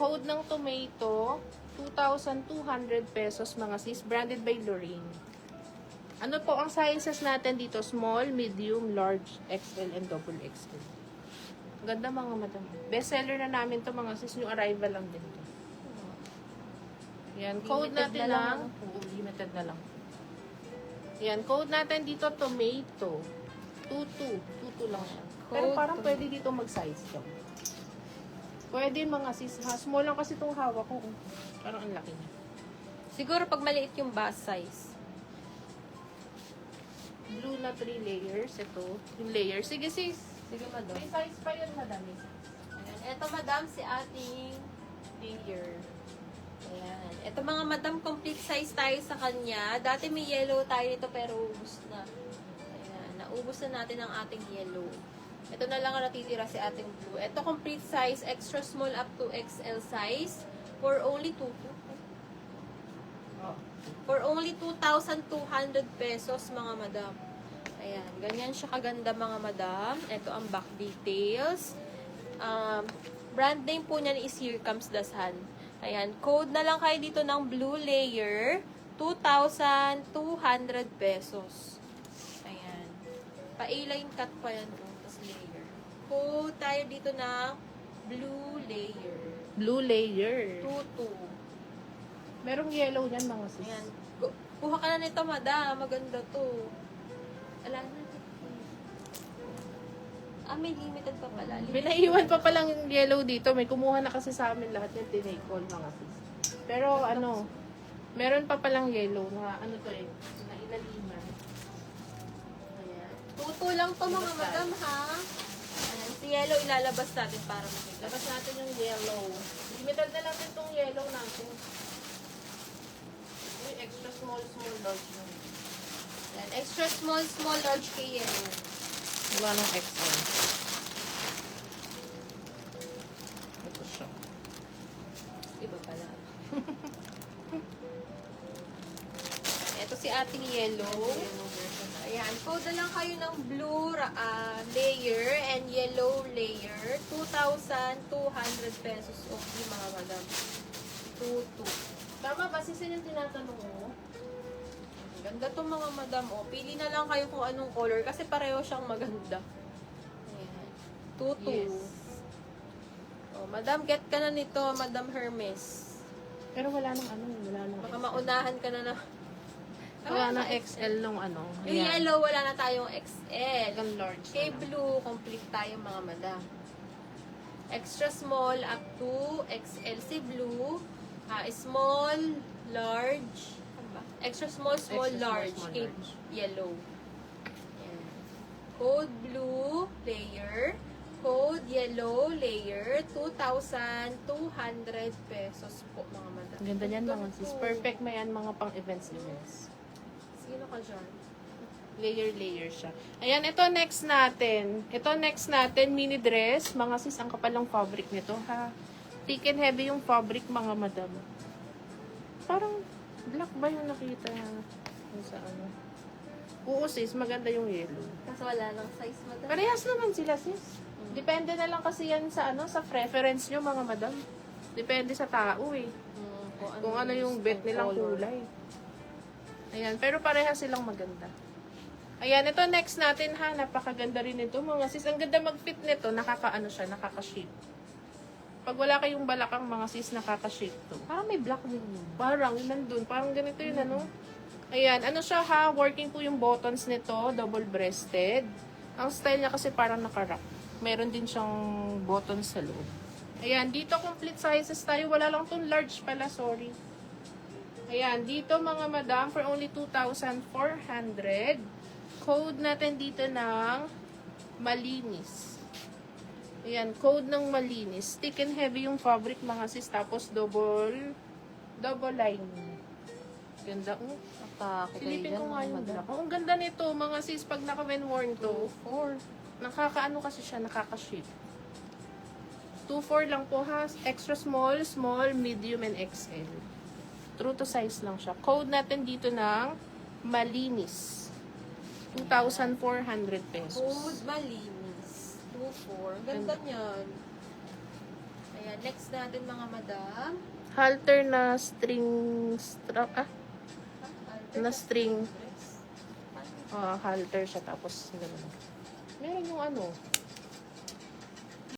code ng tomato, 2,200 pesos mga sis. Branded by Lorraine. Ano po ang sizes natin dito? Small, medium, large, XL, and double XL. Ganda mga madam. Bestseller na namin to mga sis. Yung arrival lang din to. Yan. Code Limited natin na lang, lang. Oo, limited na lang. Yan. Code natin dito, tomato. 22 lang siya. Pero Code parang to- pwede dito mag-size daw. Pwede mga sis. Ha, small lang kasi itong hawak ko. Parang ang laki niya. Siguro pag maliit yung bust size. Blue na 3 layers. Ito. Yung layers. Sige sis. Sige, madam. May size pa yun madami. Ayan. Ito, madam, si ating layer. Ayan. Ito, mga madam, complete size tayo sa kanya. Dati may yellow tayo nito, pero ubus na. Ayan. Naubos na natin ang ating yellow. Ito na lang ang natitira si ating blue. Ito, complete size, extra small up to XL size for only 2. Oh. For only 2,200 pesos, mga madam. Ayan, ganyan siya kaganda, mga madam. Ito ang back details. Brand name po niyan is Here Comes the Sun. Ayan, code na lang kayo dito ng blue layer, 2,200 pesos. Ayan. Pa-A-line cut pa yan po, tas layer. Code tayo dito ng blue layer. Blue layer. 22. Merong yellow niyan mga sis. Ayan. Kuha ka na nito, madam. Maganda to. Alam na. May limited pa pala. May naiwan pa palang yung yellow dito. May kumuha na kasi sa amin lahat yung tinay-call mga sis. Pero ano, meron pa palang yellow na ano to eh, na ilaliman. Ayan. Tuto lang to, mga madam, ha? Ayan. Si yellow ilalabas natin para makita. Labas natin yung yellow. Limited na lang din itong yellow natin. Uy, extra small, large na. Ayan. Extra small, large kay yellow. Wala nang XL. Ito siya. Iba pala. Ito si ating yellow. Ayan. Code na lang kayo ng blue layer and yellow layer. 2,200 pesos only, mga madam. 2,200. Tama ba? Sisin yung tinatanong mo? Ganda to, mga madam. O, pili na lang kayo kung anong color kasi pareho siyang maganda. Ayan. 2,200. Yes. O, madam, get ka na nito, Madam Hermes. Pero wala nang ano, wala nang Baka XL. maunahan ka na na. Wala nang XL nung ano. Yung yellow, wala na tayong XL. Hanggang large. Kay na lang. blue, complete tayo, mga madam. Extra small up to XL si blue. Small, large. Ano ba? Extra small, Extra small, large. small, Kay large. yellow. Yan. Code blue layer. Code yellow layer. 2,200 pesos po, mga madam. Ang ganda niyan mga sis. Ganito. Perfect may yan mga pang events. Sino ka dyan? Layer siya. Ayan, ito next natin. Mini dress. Mga sis, ang kapal ng fabric nito ha. Thick and heavy yung fabric, mga madam. Parang black ba yung nakita yung sa ano? Oo sis, maganda yung yellow. Kaso wala lang size, madam. Parehas naman sila sis. Depende na lang kasi yan sa ano, sa preference nyo mga madam. Depende sa tao eh. Kung ano yung bet nilang kulay. Ayan, pero parehas silang maganda. Ayan, ito next natin ha. Napakaganda rin ito mga sis. Ang ganda mag-fit nito. Nakaka-ano siya, nakaka-shape. Pag wala kayong balakang mga sis, nakaka-shape to. Parang may black din yun. Parang, yun nandun. Parang ganito yun, ano? Ayan, ano siya ha? Working po yung buttons nito. Double-breasted. Ang style niya kasi parang naka-wrap. Meron din siyang buttons sa loob. Ayan, dito complete sizes tayo. Wala lang tong large pala, sorry. Ayan, dito mga madam, for only 2,400. Code natin dito ng malinis. Ayan, code ng malinis. Thick and heavy yung fabric mga sis. Tapos double line. Ganda. Silipin ko nga yung black. Ang ganda nito mga sis. Pag naka-when worn to. Nakakaano kasi siya, nakaka-shape. 2,400 lang po ha. Extra small, medium, and XL. True to size lang siya. Code natin dito ng malinis. 2,400 pesos. Code malinis. 2,400. Ganda niyan. Ayan. Next natin mga madam. Halter na string strap. Na string. Halter siya tapos gano'n. Meron yung ano.